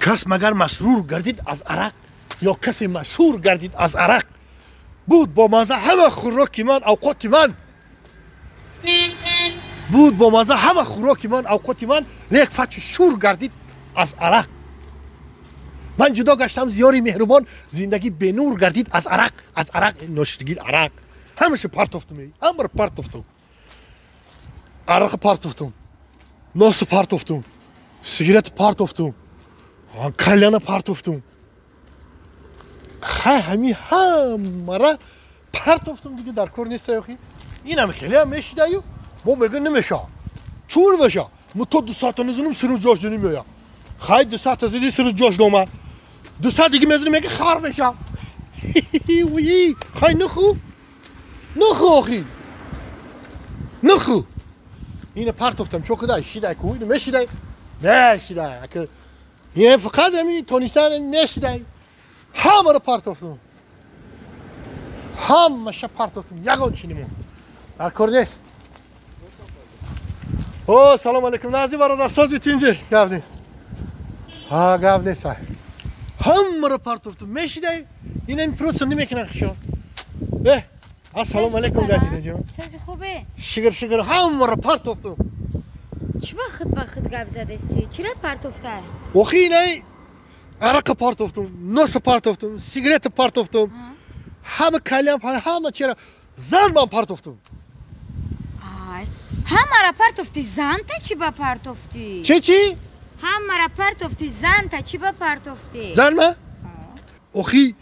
کس مگر مسرور گردید از عرق یا کسی مشهور گردید از عرق بود با مزه همه خوراکی من اوقات من بود با مزه همه خوراکی من اوقات من لیک فتح شور گردید از عرق من جدا گشتم زیاری مهربان زندگی به نور گردید از عرق نوشیدگی عرق همشه پارت افتم همه رو پارت افتم عرق پارت افتم ناس پارت افتم سیگارت پارت افتم کلیان پارت افتم همه را پارت افتم دیگه در کار نیست یاخی این هم خیلی هم میشیده یو ما میگه نمیشه چون بشه ما تو 2 ساعت نزنم سر جاش دنی میاد خیلی 2 ساعت از این سر جاش دوما 2 ساعت دیگه میزنم میگه خار بشه وی خیلی نخو آخی نخو این پارت افتم چون کده شیده که این میشیده اکه این فقط همین تونستان میشیده همه رو پارت افتم همشه پارت افتم یگان چینیمون در کار نیست او سلام علیکم نازی برادر سازی تینجی گفنی ها گفت نیست همه رو پارت افتم میشیده این پروسه نمیکنه خشون السلام علیکم گفتی جون سازی خوبه شکر همه رو پارت افتم چی وقت گپ زدستی چرا پارت افته اخی نه عرق پارت افتم نوس پارت افتم سیگارت پارت افتم همه کلیم همه چرا زن من پارت افتم همه را پارت افتی زن تا چی با پارت افتی چی همه را پارت افتی زن تا چی با پارت افتی زن ما اخی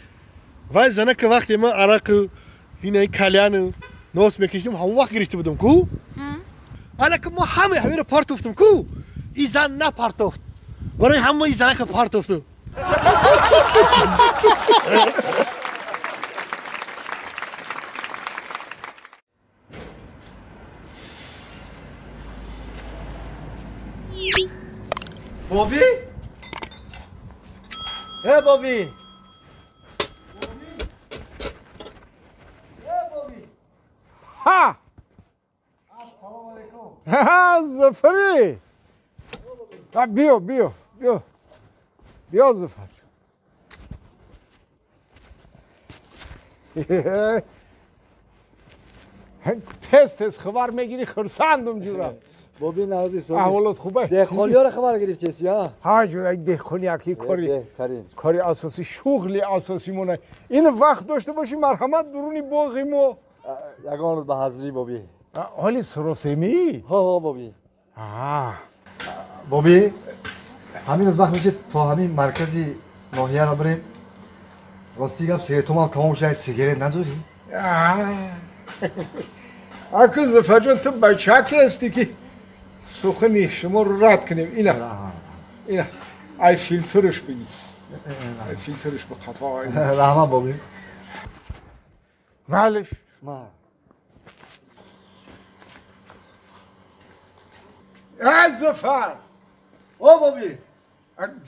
وای زنه که وقتی ما عرق اینه کلیان نوس میکشیم همون وقت گرفته بودم کو حالا که ما همه رو پارت افتم کو این زن نه پارت افت برای همه این زنه که پارت افتم بابی؟ بابی ها السلام علیکم زفری بیا زفر تست خبر میگیری خرسندم جورم بابی نازی سازی احوالات خوبه دهخانی ها رو خبر گرفتی ها جورا دهخانی اکی کاری اساسی شغلی اساسی مونه این وقت داشته باشی مرحمت درونی باقیم و یگان به حضری بابی حالی سروسیمی ها بابی بابی همین از وقت میشه تا همین مرکزی ناحیه را بریم راستی گم سیگارت هم تمام شد سیگارت نداری اکو زفر جان تو بچه هستی که سخنی شما رو رد کنیم اینا ای فیلترش بگی ای فیلترش به قطعه رحمت بابی معلش از زفر بابی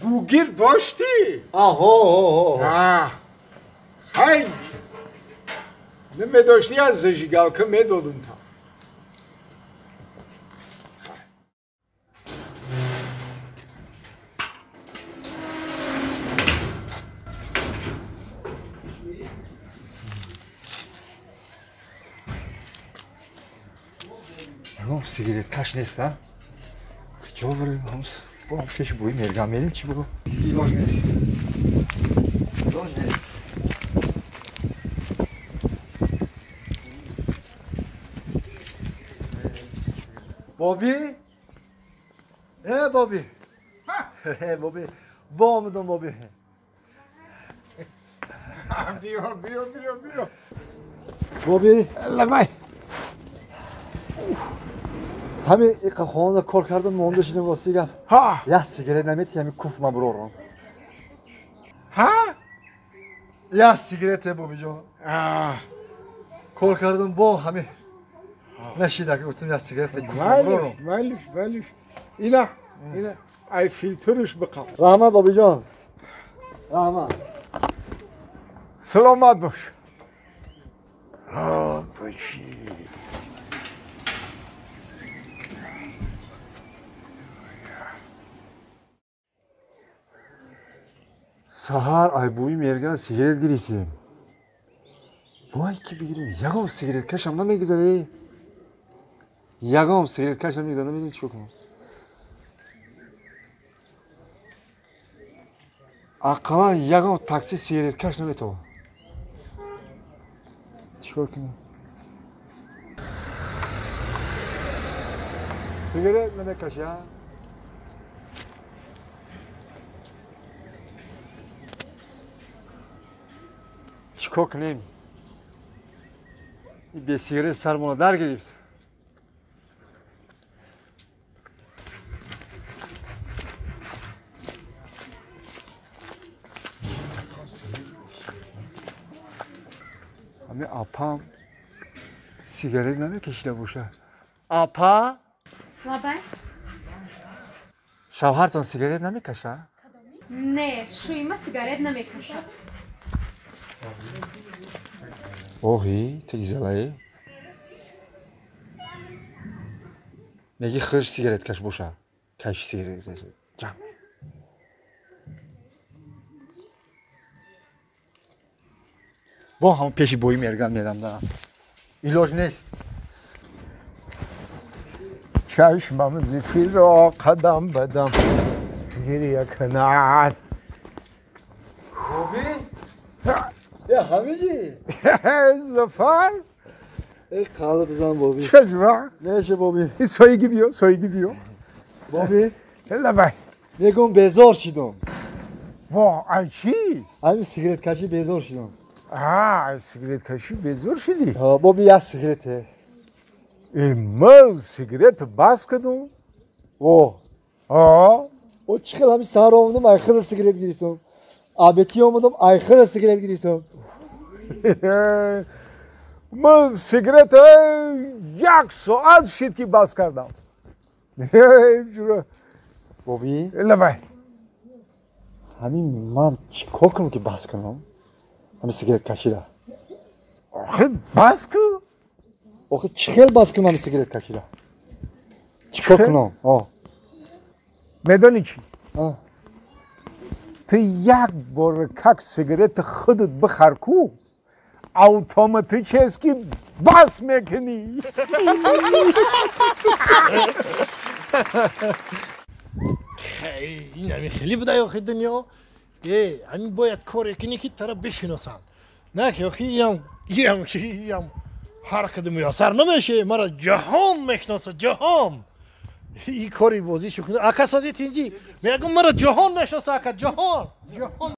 گوگیر داشتی؟ خیلی نمی داشتی از زجیگل که می دادم تا سیگارت کش نیست ها کجا بریم همس برام پیش بوی مرگم میریم چی بگو ایلاج نیست بابی بابی بابی با آمدم بابی بیا بابی لبای همین این خانه کار کردم مونده شدیم واسه گم یه سیگارت نمیتی همین کوف ما برورم یه سیگارت بابی جان کار کردم با همین نشیده که گفتم یه سیگارت کوف ما برورم معلش اینا ای فیلترش بقم رحمت بابی جان رحمت سلامت باش بچی Sahar aybuğu mergen sigaret girişim. Vay ki bigirim. Yagam sigaret kaşamdan ne güzel. Yagam sigaret kaşamdan ne güzel. Ne çok mu? Akalan yagam taksi sigaret kaşamdan ne to? Çok mu? Sigaret ne kaşa? چیکار کنیم؟ این به سیگارت سرمون در گرفت. همه آپام سیگارت نمیکشیده باشه. آپا؟ لابا؟ شوهرتون سیگارت نمیکشه؟ نه، شویما سیگارت نمیکشه. اوهی تیزلایی میگی خرج سیگارت کش باشه کش سیگارت کشه جام با هم پیشی بوی مرگم میدم دارم ایلاج نیست چشمم زفی را قدم بدم گریه کند خوبی؟ Ya Hamici. Zafer. Kaldı zaman Bobby. Çocuk. Ne işi Bobby? Soy gidiyor, soy gidiyor. Bobby. Hele bay. Ne gün bezor şidom. Vah, ay çi. Abi sigaret kaşı bezor şidom. Ha, sigaret kaşı bezor şidi. Ha Bobby ya sigaret he. Mal sigaret bas kadın. O. Ha. O çıkılan bir sarı olmadım aykırı sigaret giriyorsun. Abeti olmadım aykırı sigaret giriyorsun. من سیگرت یک ساعت شد که باز کردم Bobby. لبای همین من چیکار کنم که بس کنم؟ همین sigaret kaşıyla. آخه باز کو آخه چخیل بس کنم همین sigaret kaşıyla. چیکار کنم؟ آه. میدانی چی؟ آه. تو یک بار کک سیگرت خودت بخر کو اتوماتیک است که بس میکنی این همین خیلی بده آخه دنیا همین باید کاری کنی که طرف بشناسن نه که آخه یم حرکت میاسر نمیشه مرا جهان میشناسه جهان این کاری بازی شو کنه اکا سازی تینجی میگم مرا جهان میشناسه اکا جهان